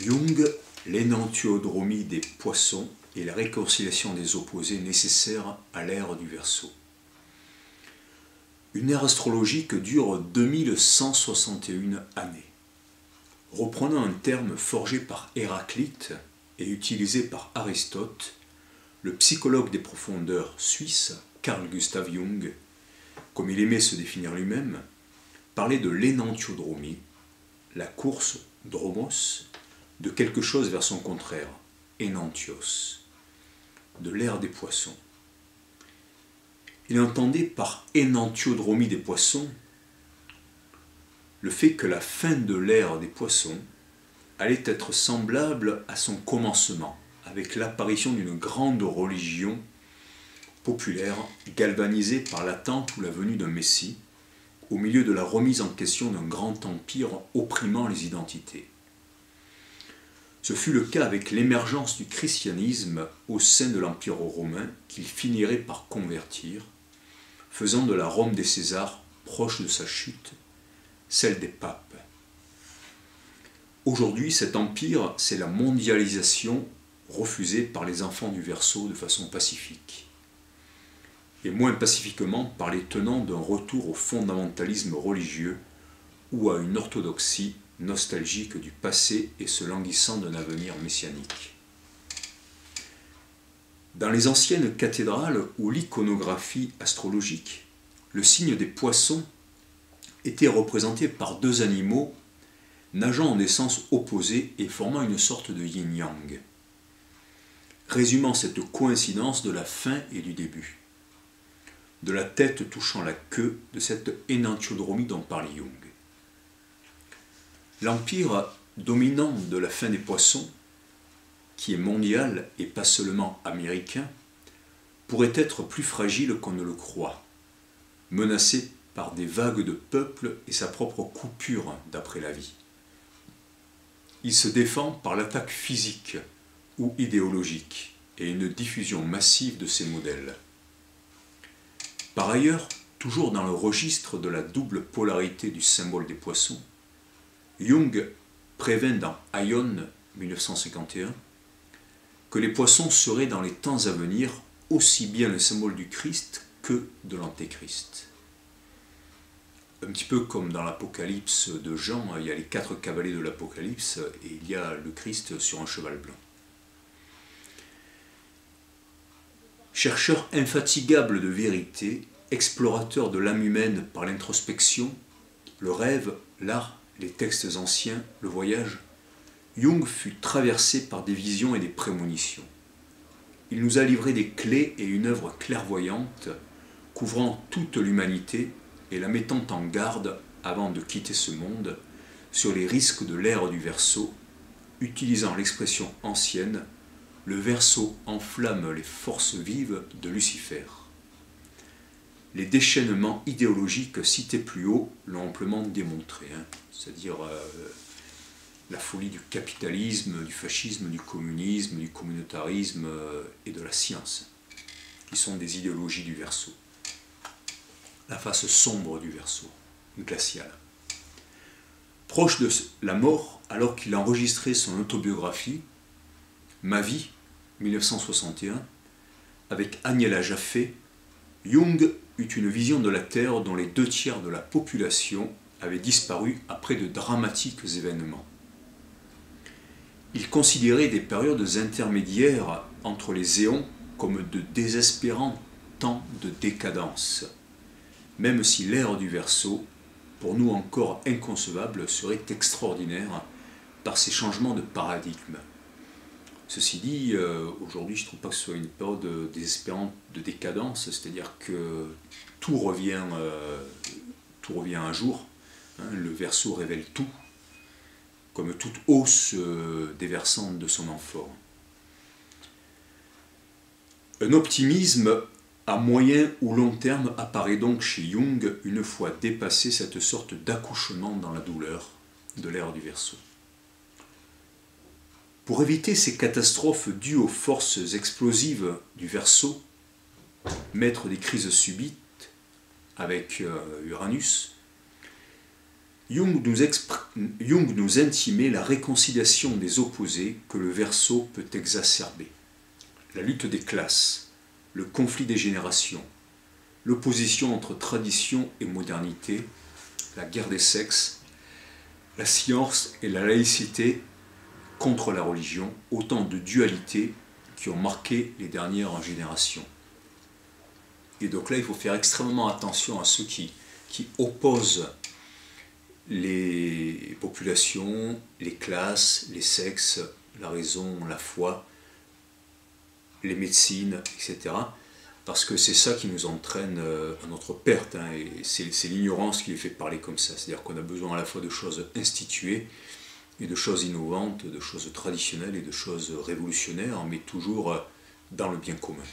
Jung, l'énantiodromie des poissons et la réconciliation des opposés nécessaires à l'ère du Verseau. Une ère astrologique dure 2161 années. Reprenant un terme forgé par Héraclite et utilisé par Aristote, le psychologue des profondeurs suisse Carl Gustav Jung, comme il aimait se définir lui-même, parlait de l'énantiodromie, la course dromos, de quelque chose vers son contraire, énantios, de l'ère des poissons. Il entendait par énantiodromie des poissons le fait que la fin de l'ère des poissons allait être semblable à son commencement, avec l'apparition d'une grande religion populaire galvanisée par l'attente ou la venue d'un Messie, au milieu de la remise en question d'un grand empire opprimant les identités. Ce fut le cas avec l'émergence du christianisme au sein de l'Empire romain qu'il finirait par convertir, faisant de la Rome des Césars, proche de sa chute, celle des papes. Aujourd'hui, cet empire, c'est la mondialisation refusée par les enfants du Verseau de façon pacifique, et moins pacifiquement par les tenants d'un retour au fondamentalisme religieux ou à une orthodoxie nostalgique du passé et se languissant d'un avenir messianique. Dans les anciennes cathédrales ou l'iconographie astrologique, le signe des poissons était représenté par deux animaux nageant en des sens opposés et formant une sorte de yin-yang, résumant cette coïncidence de la fin et du début, de la tête touchant la queue de cette énantiodromie dont parle Jung. L'empire dominant de la fin des poissons, qui est mondial et pas seulement américain, pourrait être plus fragile qu'on ne le croit, menacé par des vagues de peuples et sa propre coupure d'après la vie. Il se défend par l'attaque physique ou idéologique et une diffusion massive de ses modèles. Par ailleurs, toujours dans le registre de la double polarité du symbole des poissons, Jung prévint dans Aion 1951 que les poissons seraient dans les temps à venir aussi bien le symbole du Christ que de l'Antéchrist. Un petit peu comme dans l'Apocalypse de Jean, il y a les 4 cavaliers de l'Apocalypse et il y a le Christ sur un cheval blanc. Chercheur infatigable de vérité, explorateur de l'âme humaine par l'introspection, le rêve, l'art, les textes anciens, le voyage, Jung fut traversé par des visions et des prémonitions. Il nous a livré des clés et une œuvre clairvoyante couvrant toute l'humanité et la mettant en garde avant de quitter ce monde sur les risques de l'ère du Verseau, utilisant l'expression ancienne « le Verseau enflamme les forces vives de Lucifer ». Les déchaînements idéologiques cités plus haut l'ont amplement démontré, c'est-à-dire la folie du capitalisme, du fascisme, du communisme, du communautarisme et de la science, qui sont des idéologies du Verseau. La face sombre du Verseau, glaciale. Proche de la mort, alors qu'il enregistrait son autobiographie, Ma vie, 1961, avec Agnella Jaffe, Jung eut une vision de la Terre dont les 2/3 de la population avaient disparu après de dramatiques événements. Il considérait des périodes intermédiaires entre les éons comme de désespérants temps de décadence, même si l'ère du Verseau, pour nous encore inconcevable, serait extraordinaire par ses changements de paradigme. Ceci dit, aujourd'hui, je ne trouve pas que ce soit une période désespérante de décadence, c'est-à-dire que tout revient à jour. Le Verseau révèle tout, comme toute hausse déversante de son amphore. Un optimisme à moyen ou long terme apparaît donc chez Jung une fois dépassé cette sorte d'accouchement dans la douleur de l'ère du Verseau. Pour éviter ces catastrophes dues aux forces explosives du Verseau, maître des crises subites avec Uranus, Jung nous Jung nous intimait la réconciliation des opposés que le verso peut exacerber. La lutte des classes, le conflit des générations, l'opposition entre tradition et modernité, la guerre des sexes, la science et la laïcité contre la religion, autant de dualités qui ont marqué les dernières générations. Et donc là, il faut faire extrêmement attention à ceux qui opposent les populations, les classes, les sexes, la raison, la foi, les médecines, etc. Parce que c'est ça qui nous entraîne à notre perte, hein, et c'est l'ignorance qui les fait parler comme ça. C'est-à-dire qu'on a besoin à la fois de choses instituées et de choses innovantes, de choses traditionnelles et de choses révolutionnaires, mais toujours dans le bien commun.